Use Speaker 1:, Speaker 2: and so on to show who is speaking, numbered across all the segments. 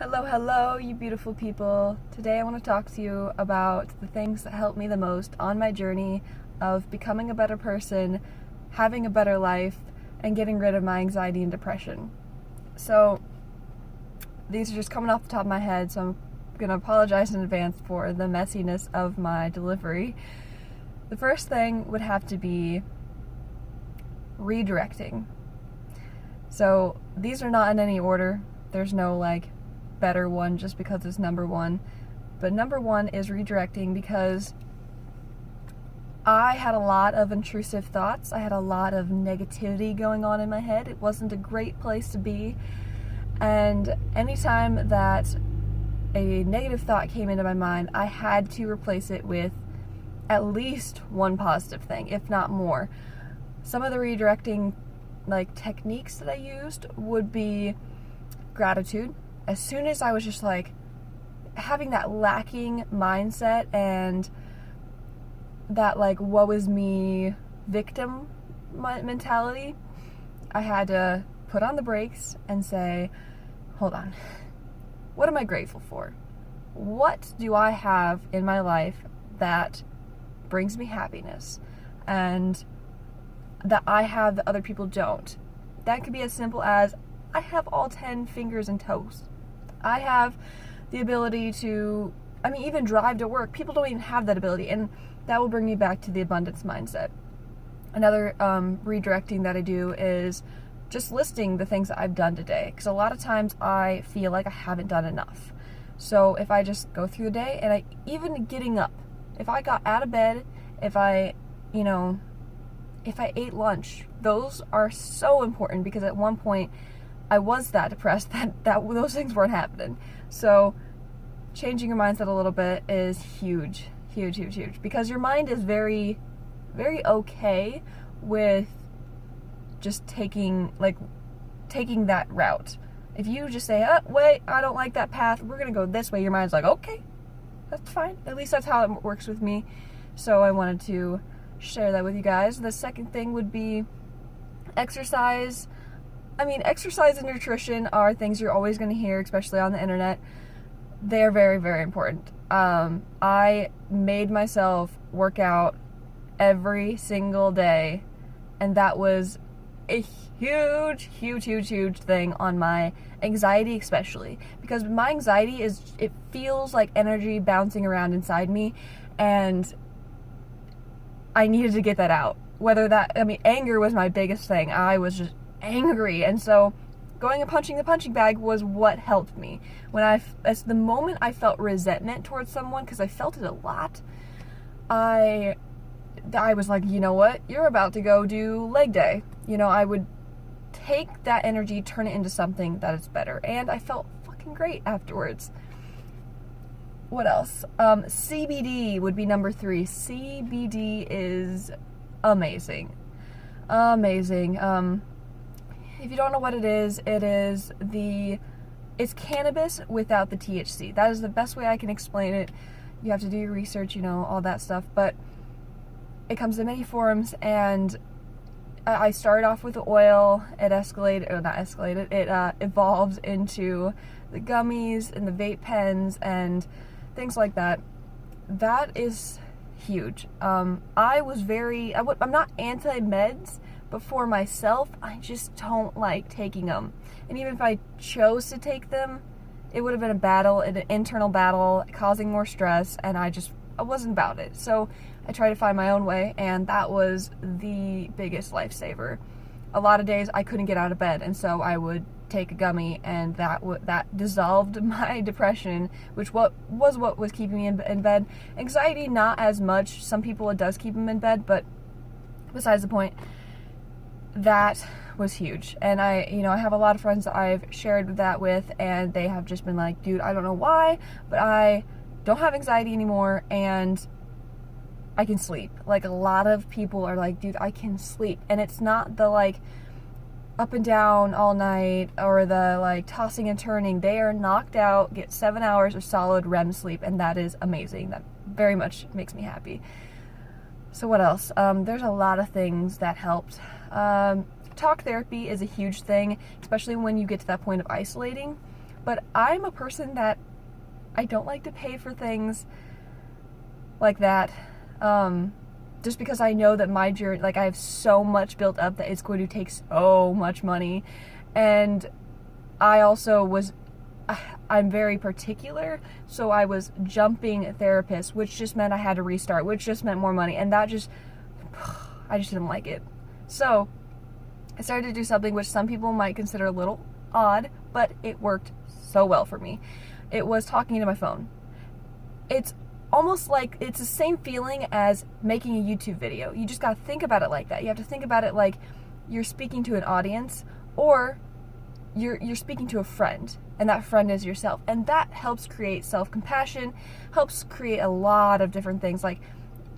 Speaker 1: Hello, hello, you beautiful people. Today I want to talk to you about the things that helped me the most on my journey of becoming a better person, having a better life, and getting rid of my anxiety and depression. So, these are just coming off the top of my head, so I'm going to apologize in advance for the messiness of my delivery. The first thing would have to be redirecting. So, these are not in any order. There's no better one just because it's number one. But number one is redirecting because I had a lot of intrusive thoughts. I had a lot of negativity going on in my head. It wasn't a great place to be. And anytime that a negative thought came into my mind, I had to replace it with at least one positive thing, if not more. Some of the redirecting techniques that I used would be gratitude. As soon as I was just having that lacking mindset and that woe is me victim mentality, I had to put on the brakes and say, hold on, what am I grateful for? What do I have in my life that brings me happiness and that I have that other people don't? That could be as simple as I have all 10 fingers and toes. I have the ability to, even drive to work. People don't even have that ability, and that will bring me back to the abundance mindset. Another redirecting that I do is just listing the things that I've done today, because a lot of times I feel like I haven't done enough. So if I just go through the day, and even getting up, if I got out of bed, if I ate lunch, those are so important, because at one point I was that depressed that those things weren't happening. So changing your mindset a little bit is huge, huge, huge, huge, because your mind is very, very okay with just taking that route. If you just say, oh, wait, I don't like that path, we're gonna go this way, your mind's like, okay, that's fine. At least that's how it works with me. So I wanted to share that with you guys. The second thing would be exercise. Exercise and nutrition are things you're always going to hear, especially on the internet. They're very, very important. I made myself work out every single day, and that was a huge, huge, huge, huge thing on my anxiety, especially because my anxiety it feels like energy bouncing around inside me, and I needed to get that out. Anger was my biggest thing. I was just angry, and so going and punching the punching bag was what helped me. As the moment I felt resentment towards someone, because I felt it a lot, I was like, you know what, you're about to go do leg day. I would take that energy, turn it into something that is better, and I felt fucking great afterwards. What else? CBD would be number 3. CBD is amazing. If you don't know what it is it's cannabis without the THC. That is the best way I can explain it. You have to do your research, all that stuff, but it comes in many forms, and I started off with the oil. It evolved into the gummies and the vape pens and things like that. That is huge. I'm not anti-meds, but for myself, I just don't like taking them. And even if I chose to take them, it would have been an internal battle, causing more stress, and I wasn't about it. So I tried to find my own way, and that was the biggest lifesaver. A lot of days I couldn't get out of bed, and so I would take a gummy, and that dissolved my depression, which was keeping me in bed. Anxiety, not as much. Some people, it does keep them in bed, but besides the point. That was huge. And I have a lot of friends that I've shared that with, and they have just been like, dude, I don't know why, but I don't have anxiety anymore, and I can sleep. A lot of people are like, dude, I can sleep. And it's not the up and down all night or the tossing and turning. They are knocked out, get 7 hours of solid REM sleep, and that is amazing. That very much makes me happy. So what else? There's a lot of things that helped. Talk therapy is a huge thing, especially when you get to that point of isolating. But I'm a person that I don't like to pay for things like that. Just because I know that my journey, like I have so much built up that it's going to take so much money. And I also I'm very particular, so I was jumping therapists, which just meant I had to restart, which just meant more money, and that just, I just didn't like it. So I started to do something which some people might consider a little odd, but it worked so well for me. It was talking to my phone. It's almost like, it's the same feeling as making a YouTube video. You just gotta think about it like that. You have to think about it like you're speaking to an audience, or you're speaking to a friend, and that friend is yourself. And that helps create self-compassion, helps create a lot of different things. Like,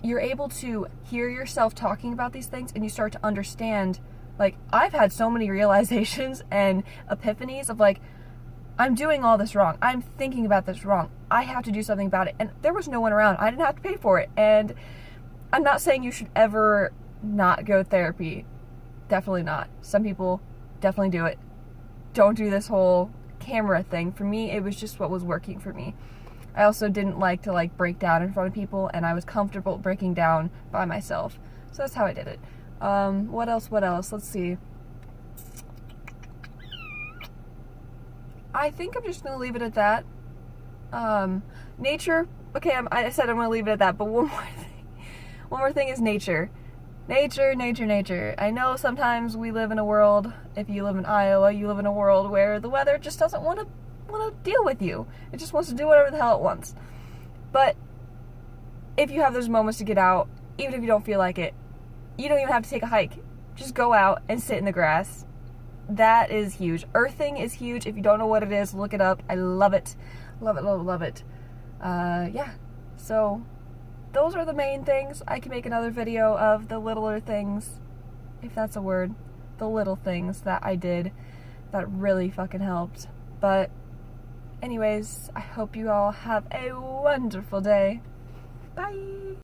Speaker 1: you're able to hear yourself talking about these things, and you start to understand. Like, I've had so many realizations and epiphanies of like, I'm doing all this wrong. I'm thinking about this wrong. I have to do something about it. And there was no one around. I didn't have to pay for it. And I'm not saying you should ever not go to therapy. Definitely not. Some people definitely do it. Don't do this whole camera thing. For me, it was just what was working for me. I also didn't like to like break down in front of people, and I was comfortable breaking down by myself. So that's how I did it. What else? Let's see. I think I'm just going to leave it at that. Nature. Okay, I said I'm going to leave it at that, but one more thing is nature. Nature. I know sometimes we live in a world, if you live in Iowa, you live in a world where the weather just doesn't want to deal with you. It just wants to do whatever the hell it wants. But if you have those moments to get out, even if you don't feel like it, you don't even have to take a hike. Just go out and sit in the grass. That is huge. Earthing is huge. If you don't know what it is, look it up. I love it. Love it. Yeah. So those are the main things. I can make another video of the littler things, if that's a word. The little things that I did that really fucking helped. But anyways, I hope you all have a wonderful day. Bye.